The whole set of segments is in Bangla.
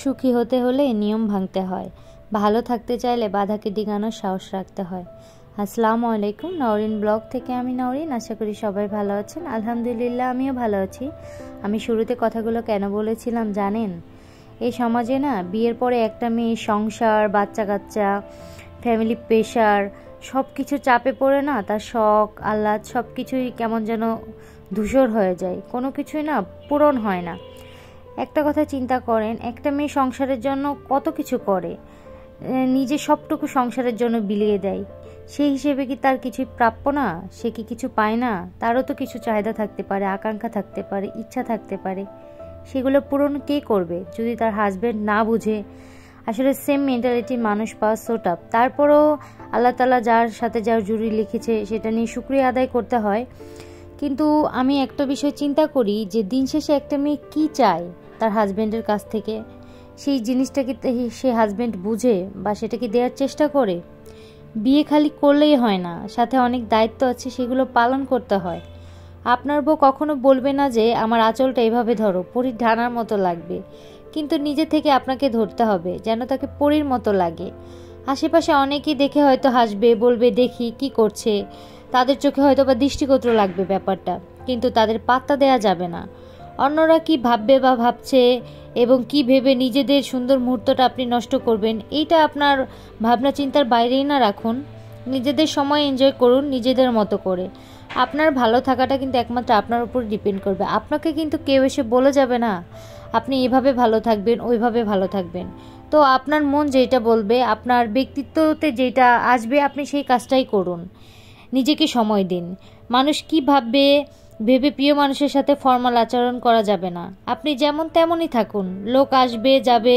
সুখী হতে হলে নিয়ম ভাঙতে হয়, ভালো থাকতে চাইলে বাধাকে ডিঙানোর সাহস রাখতে হয়। আসসালামু আলাইকুম, নওরিন ব্লগ থেকে আমি নওরিন। আশা করি সবাই ভালো আছেন। আলহামদুলিল্লাহ আমিও ভালো আছি। আমি শুরুতে কথাগুলো কেন বলেছিলাম জানেন? এই সমাজে না বিয়ের পরে একটা মেয়ে সংসার, বাচ্চা কাচ্চা, ফ্যামিলি প্রেশার সব কিছু চাপে পড়ে না তার শখ আহ্লাদ সব কিছুই কেমন যেন ধূসর হয়ে যায়, কোনো কিছুই না পূরণ হয় না। একটা কথা চিন্তা করেন, একটা মেয়ে সংসারের জন্য কত কিছু করে, নিজে সবটুকু সংসারের জন্য বিলিয়ে দেয়। সেই হিসেবে কি তার কিছুই প্রাপ্য না? সে কি কিছু পায় না? তারও তো কিছু চাহিদা থাকতে পারে, আকাঙ্ক্ষা থাকতে পারে, ইচ্ছা থাকতে পারে। সেগুলো পূরণ কে করবে যদি তার হাজব্যান্ড না বুঝে? আসলে সেম মেন্টালিটির মানুষ পাওয়া সো টাফ। তারপরেও আল্লাহ তাআলা যার সাথে যার জুড়ি লিখেছে সেটা নিয়ে শুকরিয়া আদায় করতে হয়। কিন্তু আমি একটা বিষয় চিন্তা করি যে দিন শেষে একটা মেয়ে কী চায় তার হাজব্যান্ডের কাছ থেকে, সেই জিনিসটা কি সে হাজব্যান্ড বুঝে বা সেটা কি দেওয়ার চেষ্টা করে? বিয়ে খালি করলেই হয় না, সাথে অনেক দায়িত্ব আছে, সেগুলো পালন করতে হয়। আপনার বউ কখনো বলবে না যে আমার আঁচলটা এভাবে ধরো, পরীর ঢানার মতো লাগবে, কিন্তু নিজে থেকে আপনাকে ধরতে হবে যেন তাকে পরীর মতো লাগে। আশেপাশে অনেকেই দেখে হয়তো হাসবে, বলবে দেখি কি করছে, তাদের চোখে হয়তো বা দৃষ্টিকটু লাগবে ব্যাপারটা, কিন্তু তাদের পাত্তা দেয়া যাবে না। অন্যরা কি ভাববে বা ভাবছে এবং কি ভেবে নিজেদের সুন্দর মুহূর্তটা আপনি নষ্ট করবেন, এইটা আপনার ভাবনা চিন্তার বাইরেই না রাখুন। নিজেদের সময় এনজয় করুন নিজেদের মতো করে। আপনার ভালো থাকাটা কিন্তু একমাত্র আপনার উপর ডিপেন্ড করবে। আপনাকে কিন্তু কেউ এসে বলে যাবে না আপনি এভাবে ভালো থাকবেন, ওইভাবে ভালো থাকবেন। তো আপনার মন যেটা বলবে, আপনার ব্যক্তিত্বতে যেটা আসবে, আপনি সেই কাজটাই করুন। নিজেকে সময় দিন। মানুষ কি ভাববে ভেবে প্রিয় মানুষের সাথে ফর্মাল আচরণ করা যাবে না। আপনি যেমন তেমনই থাকুন, লোক আসবে যাবে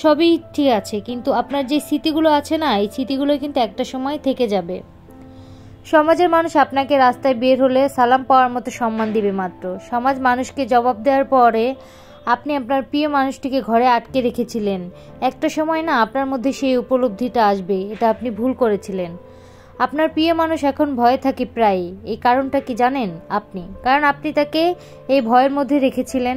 সবই ঠিক আছে, কিন্তু আপনার যে স্মৃতিগুলো আছে না, এই স্মৃতিগুলো কিন্তু একটা সময় থেকে যাবে। সমাজের মানুষ আপনাকে রাস্তায় বের হলে সালাম পাওয়ার মতো সম্মান দিবে মাত্র। সমাজ মানুষকে জবাব দেওয়ার পরে আপনি আপনার প্রিয় মানুষটিকে ঘরে আটকে রেখেছিলেন। একটা সময় না আপনার মধ্যে সেই উপলব্ধিটা আসবে, এটা আপনি ভুল করেছিলেন। আপনার প্রিয় মানুষ এখন ভয়ে থাকে প্রায়। এই কারণটা কি জানেন? কারণ আপনি তাকে এই ভয়ের মধ্যে রেখেছিলেন।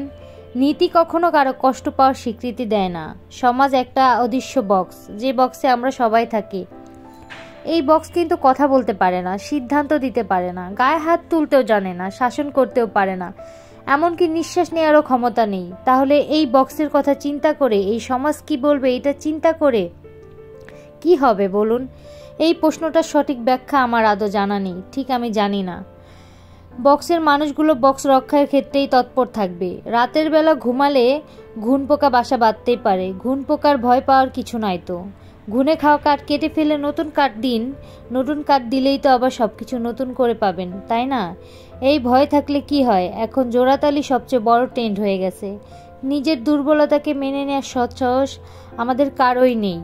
নীতি কখনো কারো কষ্ট পাওয়ার স্বীকৃতি দেয় না। সমাজ একটা অদৃশ্য বক্স, যে বক্সে আমরা সবাই থাকি। এই বক্স কিন্তু কথা বলতে পারে না, সিদ্ধান্ত দিতে পারে না, গায়ে হাত তুলতেও জানে না, শাসন করতেও পারে না, এমনকি নিঃশ্বাস নেওয়ারও ক্ষমতা নেই। তাহলে এই বক্সের কথা চিন্তা করে এই সমাজ কি বলবে, এটা চিন্তা করে কি হবে বলুন? এই প্রশ্নটার সঠিক ব্যাখ্যা আমার আদৌ জানা নেই, ঠিক আমি জানি না। বক্সের মানুষগুলো বক্স রক্ষার ক্ষেত্রেই তৎপর থাকবে। রাতের বেলা ঘুমালে ঘুন পোকা বাসা বাঁধতেই পারে, ঘুন পোকার ভয় পাওয়ার কিছু নাই তো। ঘুনে খাওয়া কাঠ কেটে ফেলে নতুন কাঠ দিন, নতুন কাঠ দিলেই তো আবার সব কিছু নতুন করে পাবেন, তাই না? এই ভয় থাকলে কি হয়? এখন জোড়াতালি সবচেয়ে বড় ট্রেন্ড হয়ে গেছে। নিজের দুর্বলতাকে মেনে নেওয়ার সৎ সাহস আমাদের কারোই নেই।